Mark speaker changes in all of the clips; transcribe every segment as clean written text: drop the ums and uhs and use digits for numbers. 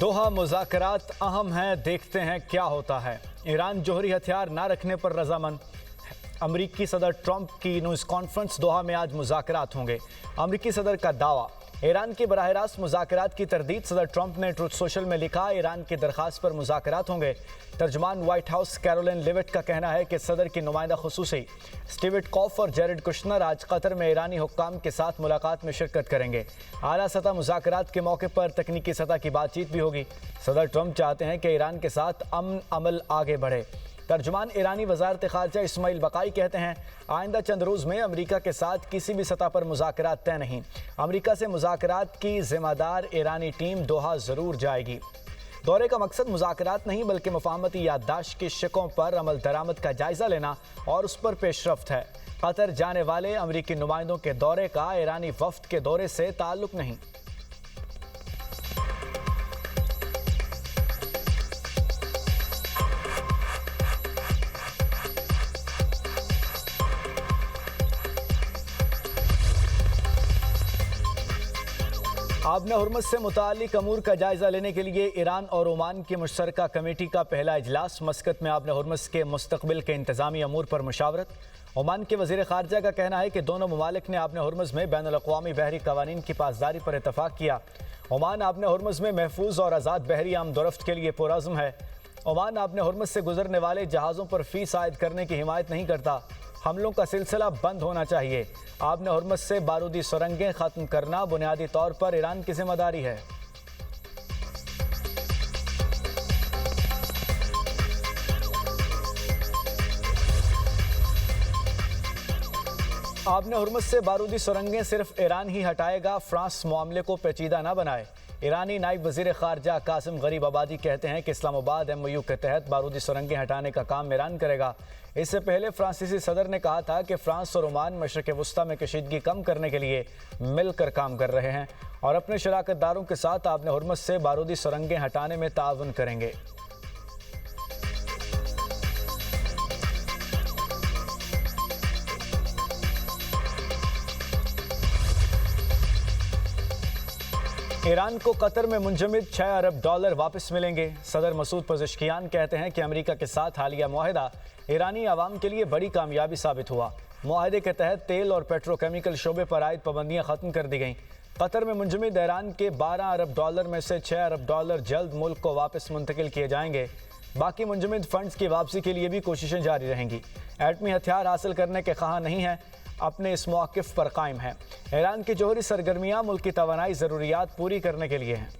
Speaker 1: दोहा मुज़ाकरात अहम हैं, देखते हैं क्या होता है। ईरान जौहरी हथियार ना रखने पर रजामंद। अमरीकी सदर ट्रंप की न्यूज़ कॉन्फ्रेंस दोहा में आज मुज़ाकरात होंगे। अमरीकी सदर का दावा, ईरान की बराह रास्त मुज़ाकरात की तरदीद। सदर ट्रंप ने ट्रुथ सोशल में लिखा, ईरान की दरख्वास्त पर मुज़ाकरात होंगे। तर्जमान व्हाइट हाउस कैरोलिन लेविट का कहना है कि सदर की नुमाइंदा खुसूसी स्टीव विटकॉफ और जेरेड कुश्नर आज कतर में ईरानी हुक्काम के साथ मुलाकात में शिरकत करेंगे। आला सतह मुज़ाकरात के मौके पर तकनीकी सतह की बातचीत भी होगी। सदर ट्रंप चाहते हैं कि ईरान के साथ अमन अमल आगे बढ़े। तर्जुमान ईरानी वज़ारत ख़ारजा इस्माइल बकाई कहते हैं, आइंदा चंद रोज़ में अमरीका के साथ किसी भी सतह पर मुज़ाकरात तय नहीं। अमरीका से मुज़ाकरात की ज़िम्मेदार ईरानी टीम दोहा ज़रूर जाएगी। दौरे का मकसद मुज़ाकरात नहीं बल्कि मुफ़ाहमती याददाश्त की शिकों पर अमल दरामद का जायज़ा लेना और उस पर पेशरफ्त है। कतर जाने वाले अमरीकी नुमाइंदों के दौरे का ईरानी वफ़द के दौरे से ताल्लुक़ नहीं। आबने हुर्मुज़ से मुतालिक अमूर का जायज़ा लेने के लिए ईरान और ओमान की मुश्तरका कमेटी का पहला इजलास। मस्कत में आबने हुर्मुज़ के मुस्तक़बिल के इंतज़ामी अमूर पर मुशावरत। ओमान के वज़ीर ख़ारजा का कहना है कि दोनों ममालिक ने आबने हुर्मुज़ में बैनुल-अक़वामी बहरी क़वानीन की पासदारी पर इत्तफ़ाक़ किया। ओमान आबने हुर्मुज़ में महफूज और आज़ाद बहरी आमदोरफ्त के लिए पुरअज़्म है। ओमान आबने हुर्मुज़ से गुजरने वाले जहाज़ों पर फ़ीस आयद करने की हिमायत नहीं करता। हमलों का सिलसिला बंद होना चाहिए। आबने हुर्मुज़ से बारूदी सुरंगें ख़त्म करना बुनियादी तौर पर ईरान की जिम्मेदारी है। आबने हुर्मुज़ से बारूदी सुरंगें सिर्फ ईरान ही हटाएगा, फ्रांस मामले को पेचीदा न बनाए। ईरानी नायब वज़ीर ख़ारजा कासिम गरीब आबादी कहते हैं कि इस्लामाबाद MOU के तहत बारूदी सुरंगें हटाने का काम ईरान करेगा। इससे पहले फ्रांसीसी सदर ने कहा था कि फ्रांस और ओमान मशरिक़ वस्ता में कशीदगी कम करने के लिए मिलकर काम कर रहे हैं और अपने शराकतदारों के साथ आबने हुर्मुज़ से बारूदी सुरंगें हटाने में ताअवुन करेंगे। ईरान को कतर में मुंजमद $6 अरब वापस मिलेंगे। सदर मसूद पज़ेश्कियान कहते हैं कि अमेरिका के साथ हालिया मुआहदा ईरानी आवाम के लिए बड़ी कामयाबी साबित हुआ। मुआहदे के तहत तेल और पेट्रोकेमिकल शोबे पर आयद पाबंदियाँ ख़त्म कर दी गईं। कतर में मुंजमद ईरान के $12 अरब में से $6 अरब जल्द मुल्क को वापस मुंतकिल किए जाएंगे। बाकी मुंजमद फंड्स की वापसी के लिए भी कोशिशें जारी रहेंगी। एटमी हथियार हासिल करने के ख़्वाह नहीं है, अपने इस मौक़िफ़ पर कायम है। ईरान की जौहरी सरगर्मियाँ मुल्क की तवानाई ज़रूरियात पूरी करने के लिए हैं।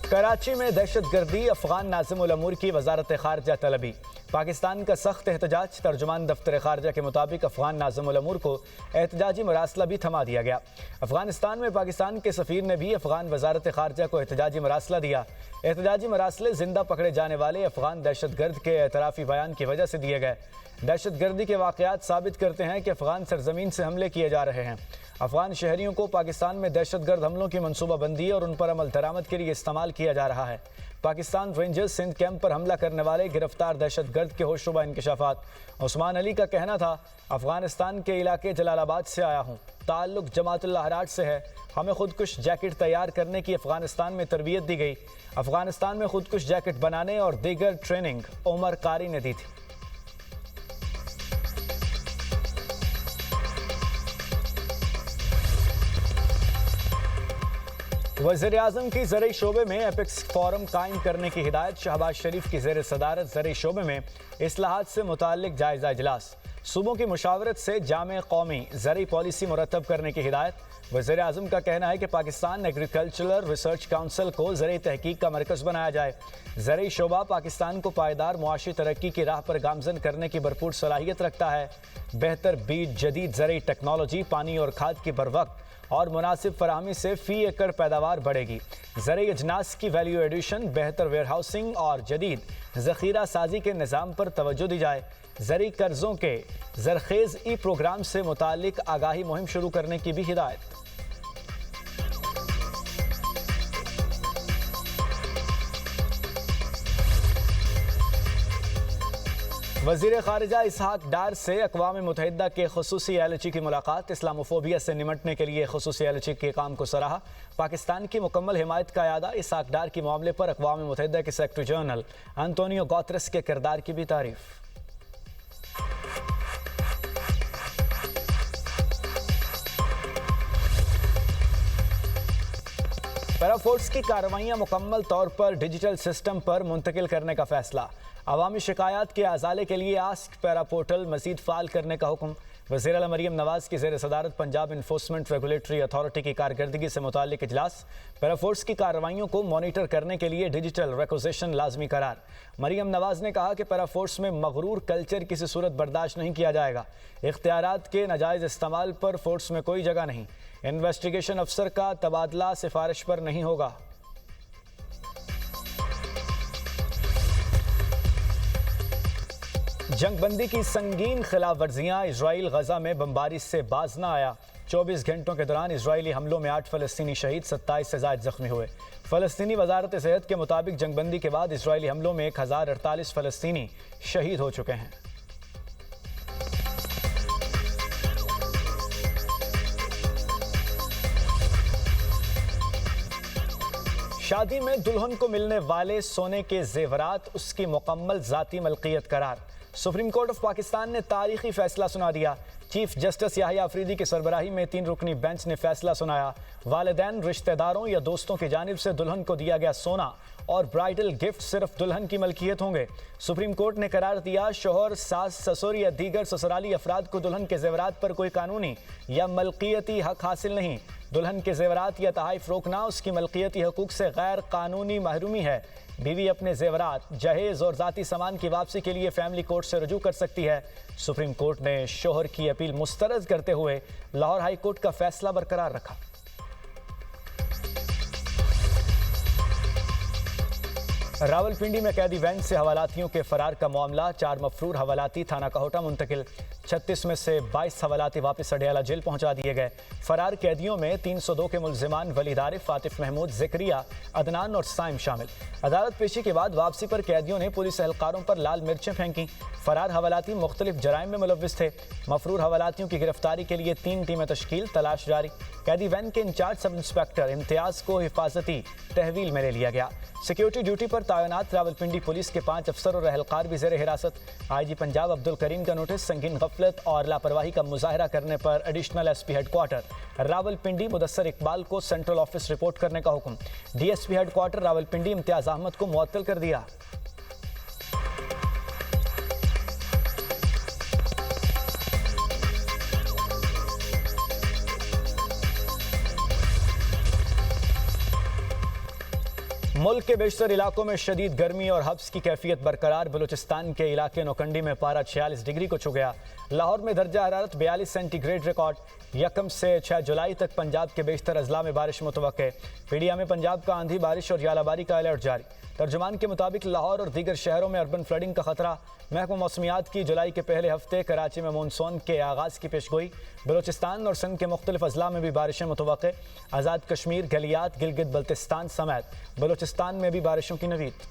Speaker 1: कराची में दहशतगर्दी, अफ़गान नाज़िम उल अमूर की वज़ारत ख़ारजा तलबी। पाकिस्तान का सख्त एहतजाज। तर्जुमान दफ्तर ख़ारजा के मुताबिक अफ़गान नाज़िम उल अमूर को एहतजाजी मरासला भी थमा दिया गया। अफ़गानिस्तान में पाकिस्तान के सफ़ीर ने भी अफ़गान वज़ारत ख़ारजा को एहतजाजी मरासला दिया। एहतजाजी मरासले ज़िंदा पकड़े जाने वाले अफ़गान दहशतगर्द के एतराफ़ी बयान की वजह से दिए गए। दहशतगर्दी के वाक़यात साबित करते हैं कि अफ़गान सरज़मीन से हमले किए जा रहे हैं। अफ़गान शहरियों को पाकिस्तान में दहशतगर्द हमलों की मनसूबाबंदी और उन पर अमल दरामद के लिए इस्तेमाल किया जा रहा है। पाकिस्तान रेंजर्स सिंध कैंप पर हमला करने वाले गिरफ्तार दहशतगर्द के होशरुबा इंकशाफात। उस्मान अली का कहना था, अफ़गानिस्तान के इलाके जलालाबाद से आया हूँ, ताल्लुक़ जमातुल अहराज से है। हमें खुदकुश जैकेट तैयार करने की अफ़गानिस्तान में तरबियत दी गई। अफ़गानिस्तान में खुदकुश जैकेट बनाने और दीगर ट्रेनिंग उमर कारी ने दी थी। वज़ीर-ए-आज़म की ज़रई शोबे में एपिक्स फोरम कायम करने की हिदायत। शहबाज शरीफ की ज़ेर सदारत ज़रई शोबे में इस्लाहात से मुताल्लिक जायज़ा इजलास। सूबों की मुशावरत से जामे कौमी ज़रई पॉलिसी मुरतब करने की हिदायत। वज़ीर-ए-आज़म का कहना है कि पाकिस्तान एग्रीकल्चरल रिसर्च काउंसिल को ज़रई तहकीक का मरकज़ बनाया जाए। ज़रई शोबा पाकिस्तान को पायदार मुआशी तरक्की की राह पर गामज़न करने की भरपूर सलाहियत रखता है। बेहतर बीज, जदीद ज़रई टेक्नोलॉजी, पानी और खाद की बरवक्त और मुनासिब फराहमी से फ़ी एकड़ पैदावार बढ़ेगी। ज़रई अजनास की वैल्यू एडिशन, बेहतर वेयर हाउसिंग और जदीद ज़ख़ीरा साजी के निज़ाम पर तवज्जो दी जाए। ज़रई कर्ज़ों के ज़रखेज़ प्रोग्राम से मुताल्लिक आगाही मुहिम शुरू करने की भी हिदायत। وزیر خارجہ اسحاق ڈار سے اقوام متحدہ کے خصوصی ایلچی کی ملاقات، اسلاموفوبیا سے نمٹنے کے لیے خصوصی ایلچی کے کام کو سراہا۔ پاکستان کی مکمل حمایت کا اعادہ، اسحاق ڈار کے معاملے پر اقوام متحدہ کے سیکرٹری جنرل انطونیو گوتریس کے کردار کی بھی تعریف۔ پیرا فورس کی کارروائیاں مکمل طور پر ڈیجیٹل سسٹم پر منتقل کرنے کا فیصلہ، عوامی شکایات کے ازالے کے لیے آسک پیرا پورٹل مزید فعال کرنے کا حکم۔ وزیر اعلیٰ مریم نواز کی زیر صدارت پنجاب انفورسمنٹ ریگولیٹری اتھارٹی کی کارکردگی سے متعلق اجلاس، پیرا فورس کی کارروائیوں کو مانیٹر کرنے کے لیے ڈیجیٹل ریکوزیشن لازمی قرار۔ مریم نواز نے کہا کہ پیرا فورس میں مغرور کلچر کسی صورت برداشت نہیں کیا جائے گا، اختیارات کے ناجائز استعمال پر فورس میں کوئی جگہ نہیں، انویسٹیگیشن افسر کا تبادلہ سفارش پر نہیں ہوگا۔ جنگ بندی کی سنگین خلاف ورزیاں، اسرائیل غزہ میں بمباری سے باز نہ آیا۔ 24 گھنٹوں کے دوران اسرائیلی حملوں میں 8 فلسطینی شہید، 27 سے زائد زخمی ہوئے۔ فلسطینی وزارت صحت کے مطابق جنگ بندی کے بعد اسرائیلی حملوں میں 1048 فلسطینی شہید ہو چکے ہیں۔ شادی میں دلہن کو ملنے والے سونے کے زیورات اس کی مکمل ذاتی ملکیت قرار۔ سپریم کورٹ آف پاکستان نے تاریخی فیصلہ سنا دیا۔ چیف جسٹس یحییٰ افریدی کی سربراہی میں 3 رکنی بینچ نے فیصلہ سنایا۔ والدین، رشتہ داروں یا دوستوں کی جانب سے دلہن کو دیا گیا سونا اور برائڈل گفٹ صرف دلہن کی ملکیت ہوں گے۔ سپریم کورٹ نے قرار دیا، شوہر، ساس، سسر یا دیگر سسرالی افراد کو دلہن کے زیورات پر کوئی قانونی یا ملکیتی حق حاصل نہیں۔ دلہن کے زیورات یا تحائف روکنا اس کی ملکیتی حقوق سے غیر قانونی محرومی ہے۔ بیوی اپنے زیورات، جہیز اور ذاتی سامان کی واپسی کے لیے فیملی کورٹ سے رجوع کر سکتی ہے۔ سپریم کورٹ نے شوہر کی اپیل مسترد کرتے ہوئے لاہور ہائی کورٹ کا فیصلہ برقرار رکھا۔ راولپنڈی میں قیدی وین سے حوالاتیوں کے فرار کا معاملہ، 4 مفرور حوالاتی تھانہ کہوٹہ منتقل، 36 میں سے 22 حوالاتی واپس اڈیالہ جیل پہنچا دیے گئے۔ فرار قیدیوں میں 302 کے ملزمان ولید عارف، عاطف محمود، ذکریہ، عدنان اور سائم شامل۔ عدالت پیشی کے بعد واپسی پر قیدیوں نے پولیس اہلکاروں پر لال مرچیں پھینکیں۔ فرار حوالاتی مختلف جرائم میں ملوث تھے۔ مفرور حوالاتیوں کی گرفتاری کے لیے 3 ٹیمیں تشکیل، تلاش جاری۔ قیدی وین کے انچارج سب انسپیکٹر امتیاز کو حفاظتی تحویل میں لے لیا گیا۔ سیکیورٹی ڈیوٹی پر تعینات راولپنڈی پولیس کے 5 افسر اور اہلکار بھی زیر حراست۔ آئی جی پنجاب عبدالکریم کا نوٹس، سنگین غفلت اور لاپرواہی کا مظاہرہ کرنے پر additional S P head quarter Rawalpindi Mudassar Iqbal کو سینٹرل آفس رپورٹ کرنے کا حکم۔ D S P head quarter Rawalpindi Imtiaz Ahmed کو معطل کر دیا۔ ملک کے بیشتر علاقوں میں شدید گرمی اور حبس کی کیفیت برقرار۔ بلوچستان کے علاقے نوکنڈی میں پارہ 46 ڈگری کو چھو گیا۔ لاہور میں درجہ حرارت 42 سینٹی گریڈ ریکارڈ۔ 1 سے 6 جولائی تک پنجاب کے بیشتر اضلاع میں بارش متوقع۔ پیڈیا میں پنجاب کا آندھی بارش اور ژالہ باری کا الرٹ جاری۔ ترجمان کے مطابق لاہور اور دیگر شہروں میں اربن فلڈنگ کا خطرہ۔ محکمہ موسمیات کی جولائی کے پہلے ہفتے کراچی میں مونسون کے آغاز کی پیشگوئی۔ بلوچستان اور سندھ کے مختلف اضلاع میں بھی بارشیں متوقع۔ آزاد کشمیر، گلیات، گلگت بلتستان سمیت بلوچستان میں بھی بارشوں کی نوید۔